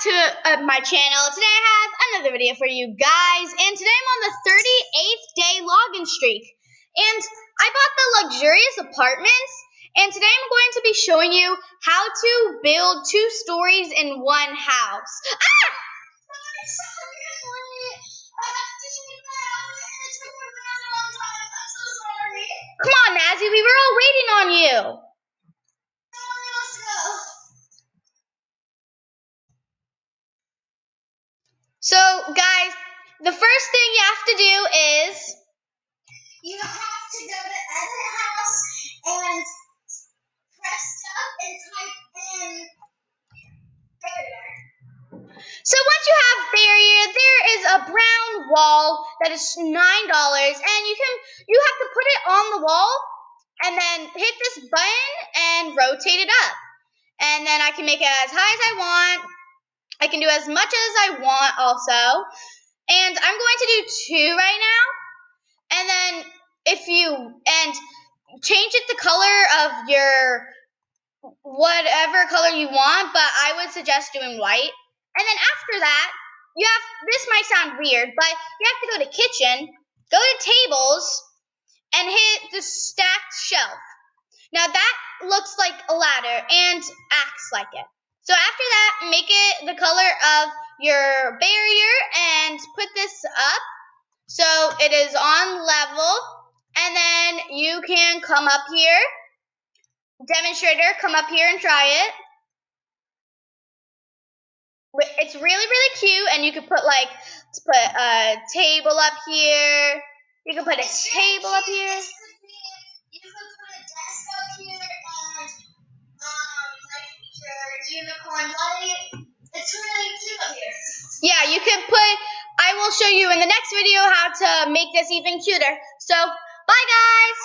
to my channel. Today I have another video for you guys, and today I'm on the 38th day login streak, and I bought the luxurious apartments, and today I'm going to be showing you how to build 2 stories in one house. Ah! Come on, Mazzy, we were all waiting on you. So, guys, the first thing you have to do is you have to go to Edit House and press up and type in barrier. So once you have barrier, there is a brown wall that is $9, and you have to put it on the wall and then hit this button and rotate it up. And then I can make it as high as I want. I can do as much as I want also. And I'm going to do 2 right now. And then change it the color of your whatever color you want, but I would suggest doing white. And then after that, this might sound weird, but you have to go to kitchen, go to tables, and hit the stacked shelf. Now that looks like a ladder and acts like it. So after that, make it the color of your barrier and put this up so it is on level. And then you can come up here. Demonstrator, come up here and try it. It's really, really cute, and you can put let's put a table up here. You can put a table up here. You could put a desk up here and your unicorn light. It's really cute up here. Yeah, you can I will show you in the next video how to make this even cuter. So, bye guys!